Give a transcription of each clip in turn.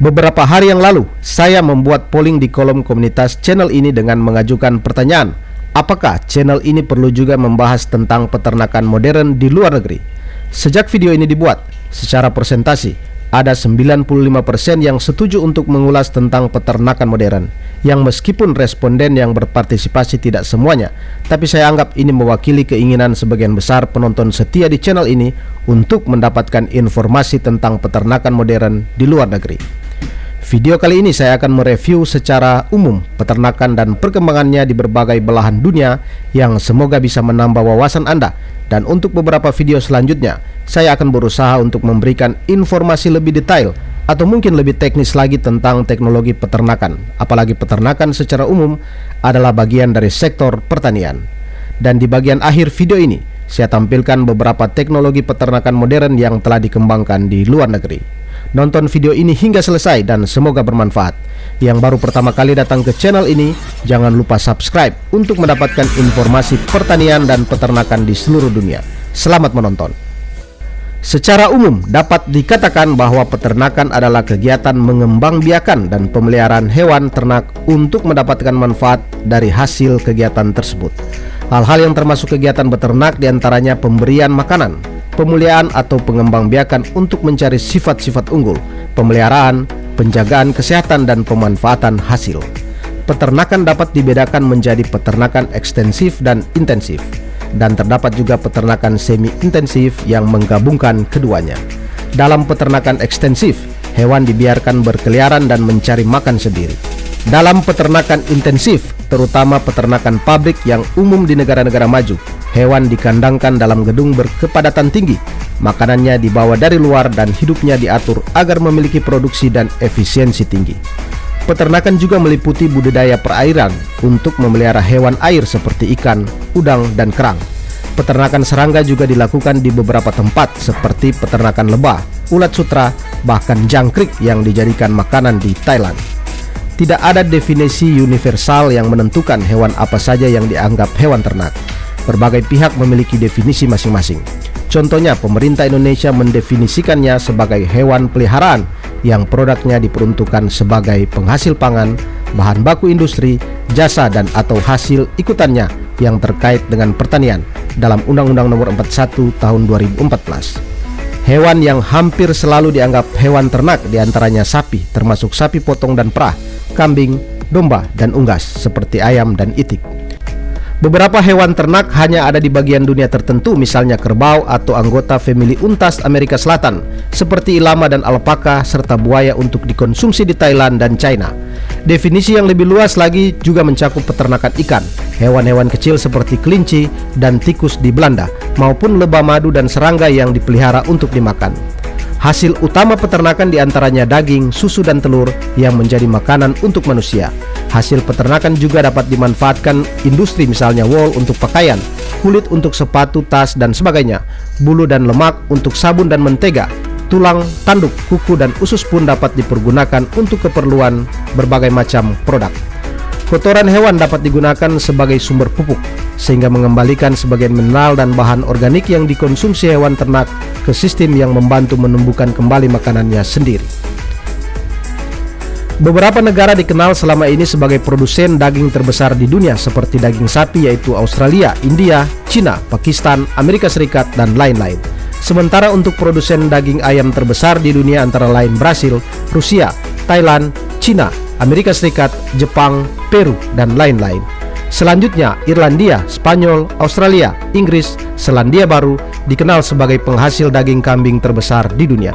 Beberapa hari yang lalu, saya membuat polling di kolom komunitas channel ini dengan mengajukan pertanyaan, apakah channel ini perlu juga membahas tentang peternakan modern di luar negeri? Sejak video ini dibuat, secara persentasi, ada 95% yang setuju untuk mengulas tentang peternakan modern, yang meskipun responden yang berpartisipasi tidak semuanya, tapi saya anggap ini mewakili keinginan sebagian besar penonton setia di channel ini untuk mendapatkan informasi tentang peternakan modern di luar negeri. Video kali ini saya akan mereview secara umum peternakan dan perkembangannya di berbagai belahan dunia yang semoga bisa menambah wawasan Anda. Dan untuk beberapa video selanjutnya, saya akan berusaha untuk memberikan informasi lebih detail atau mungkin lebih teknis lagi tentang teknologi peternakan. Apalagi peternakan secara umum adalah bagian dari sektor pertanian. Dan di bagian akhir video ini, saya tampilkan beberapa teknologi peternakan modern yang telah dikembangkan di luar negeri. Nonton video ini hingga selesai dan semoga bermanfaat. Yang baru pertama kali datang ke channel ini, jangan lupa subscribe untuk mendapatkan informasi pertanian dan peternakan di seluruh dunia. Selamat menonton. Secara umum dapat dikatakan bahwa peternakan adalah kegiatan mengembangbiakan dan pemeliharaan hewan ternak untuk mendapatkan manfaat dari hasil kegiatan tersebut. Hal-hal yang termasuk kegiatan beternak diantaranya pemberian makanan, pemuliaan atau pengembangbiakan untuk mencari sifat-sifat unggul, pemeliharaan, penjagaan kesehatan dan pemanfaatan hasil. Peternakan dapat dibedakan menjadi peternakan ekstensif dan intensif, dan terdapat juga peternakan semi-intensif yang menggabungkan keduanya. Dalam peternakan ekstensif, hewan dibiarkan berkeliaran dan mencari makan sendiri. Dalam peternakan intensif, terutama peternakan pabrik yang umum di negara-negara maju, hewan dikandangkan dalam gedung berkepadatan tinggi, makanannya dibawa dari luar dan hidupnya diatur agar memiliki produksi dan efisiensi tinggi. Peternakan juga meliputi budidaya perairan untuk memelihara hewan air seperti ikan, udang, dan kerang. Peternakan serangga juga dilakukan di beberapa tempat seperti peternakan lebah, ulat sutra, bahkan jangkrik yang dijadikan makanan di Thailand. Tidak ada definisi universal yang menentukan hewan apa saja yang dianggap hewan ternak. Berbagai pihak memiliki definisi masing-masing. Contohnya, pemerintah Indonesia mendefinisikannya sebagai hewan peliharaan yang produknya diperuntukkan sebagai penghasil pangan, bahan baku industri, jasa dan atau hasil ikutannya yang terkait dengan pertanian dalam Undang-Undang Nomor 41 Tahun 2014. Hewan yang hampir selalu dianggap hewan ternak diantaranya sapi, termasuk sapi potong dan perah, kambing, domba, dan unggas seperti ayam dan itik. Beberapa hewan ternak hanya ada di bagian dunia tertentu, misalnya kerbau atau anggota famili untas Amerika Selatan seperti ilama dan alpaka, serta buaya untuk dikonsumsi di Thailand dan China. Definisi yang lebih luas lagi juga mencakup peternakan ikan, hewan-hewan kecil seperti kelinci dan tikus di Belanda, maupun lebah madu dan serangga yang dipelihara untuk dimakan. Hasil utama peternakan diantaranya daging, susu, dan telur yang menjadi makanan untuk manusia. Hasil peternakan juga dapat dimanfaatkan industri, misalnya wool untuk pakaian, kulit untuk sepatu, tas, dan sebagainya, bulu dan lemak untuk sabun dan mentega, tulang, tanduk, kuku, dan usus pun dapat dipergunakan untuk keperluan berbagai macam produk. Kotoran hewan dapat digunakan sebagai sumber pupuk, sehingga mengembalikan sebagian mineral dan bahan organik yang dikonsumsi hewan ternak ke sistem yang membantu menumbuhkan kembali makanannya sendiri. Beberapa negara dikenal selama ini sebagai produsen daging terbesar di dunia seperti daging sapi, yaitu Australia, India, China, Pakistan, Amerika Serikat, dan lain-lain. Sementara untuk produsen daging ayam terbesar di dunia antara lain Brasil, Rusia, Thailand, China, Amerika Serikat, Jepang, Peru, dan lain-lain. Selanjutnya, Irlandia, Spanyol, Australia, Inggris, Selandia Baru dikenal sebagai penghasil daging kambing terbesar di dunia.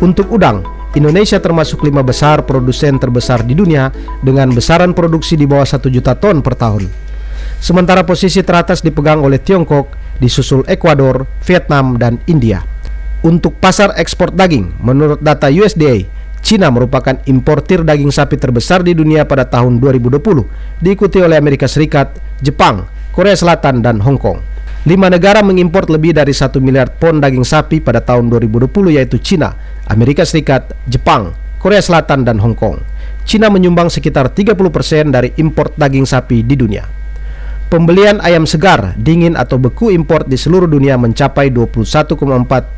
Untuk udang, Indonesia termasuk 5 besar produsen terbesar di dunia dengan besaran produksi di bawah 1 juta ton per tahun. Sementara posisi teratas dipegang oleh Tiongkok, disusul Ekuador, Vietnam, dan India. Untuk pasar ekspor daging, menurut data USDA, Cina merupakan importir daging sapi terbesar di dunia pada tahun 2020, diikuti oleh Amerika Serikat, Jepang, Korea Selatan, dan Hong Kong. 5 negara mengimpor lebih dari 1 miliar pon daging sapi pada tahun 2020, yaitu Cina, Amerika Serikat, Jepang, Korea Selatan, dan Hong Kong. Cina menyumbang sekitar 30% dari impor daging sapi di dunia. Pembelian ayam segar, dingin atau beku impor di seluruh dunia mencapai 21,4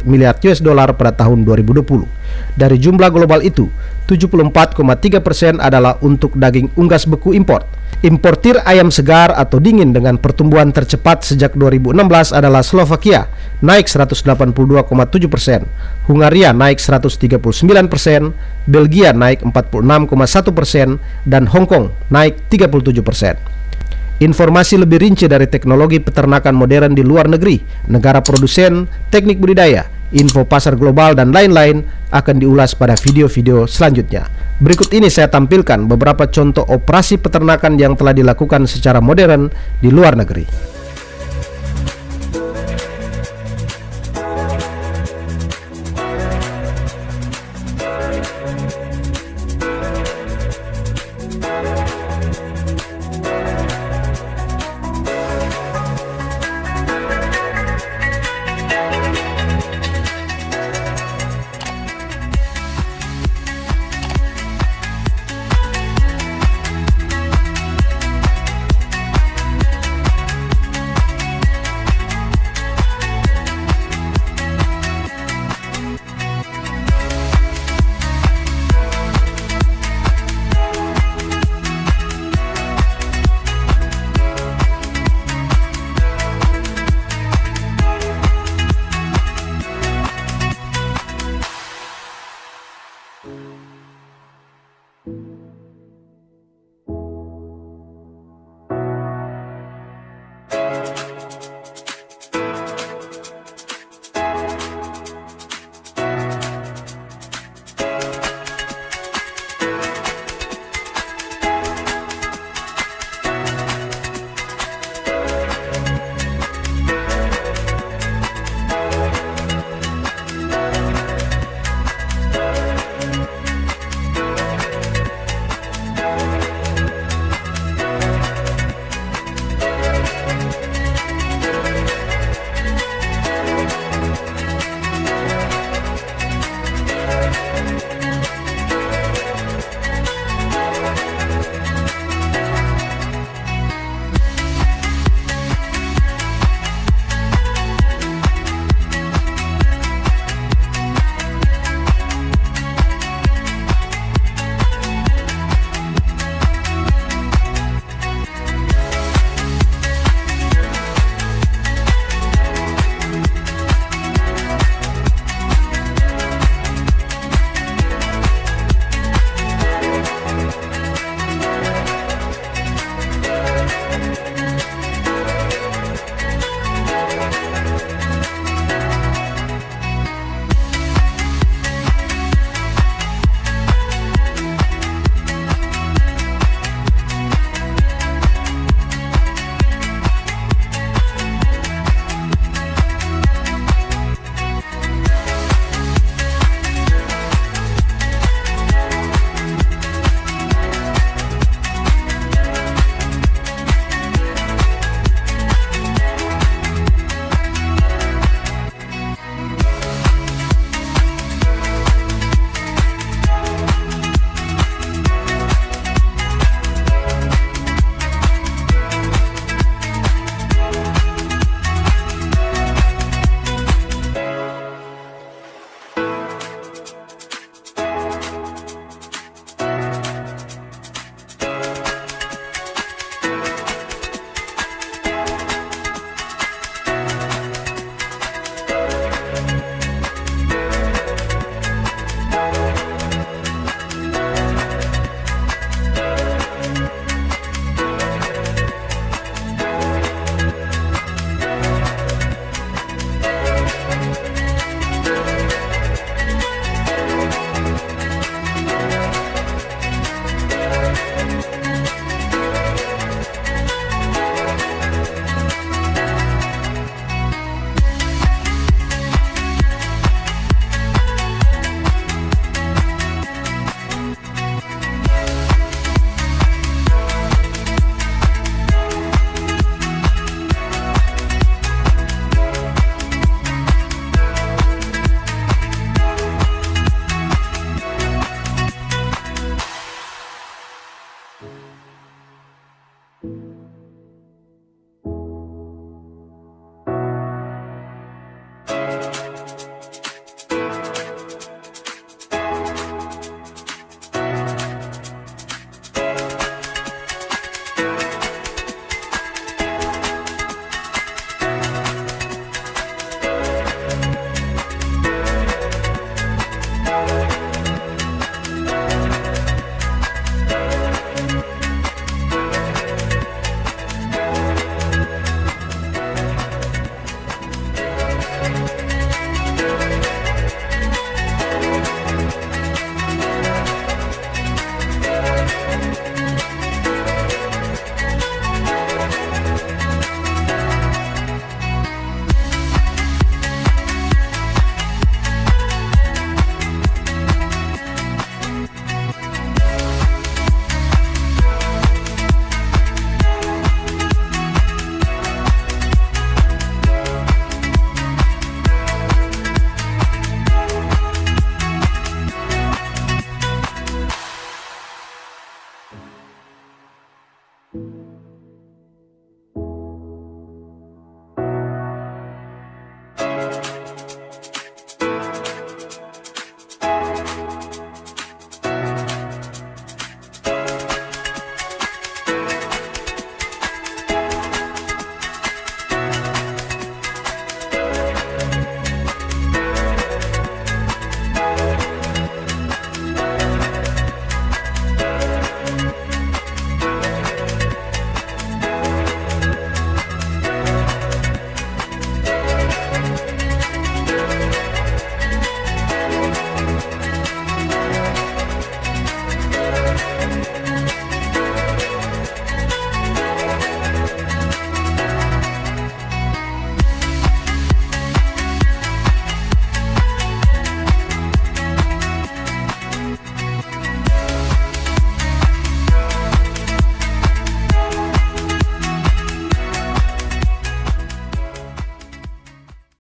miliar US dollar pada tahun 2020. Dari jumlah global itu, 74,3% adalah untuk daging unggas beku impor. Importir ayam segar atau dingin dengan pertumbuhan tercepat sejak 2016 adalah Slovakia, naik 182,7%, Hungaria naik 139%, Belgia naik 46,1%, dan Hong Kong naik 37%. Informasi lebih rinci dari teknologi peternakan modern di luar negeri, negara produsen, teknik budidaya, info pasar global, dan lain-lain akan diulas pada video-video selanjutnya. Berikut ini saya tampilkan beberapa contoh operasi peternakan yang telah dilakukan secara modern di luar negeri.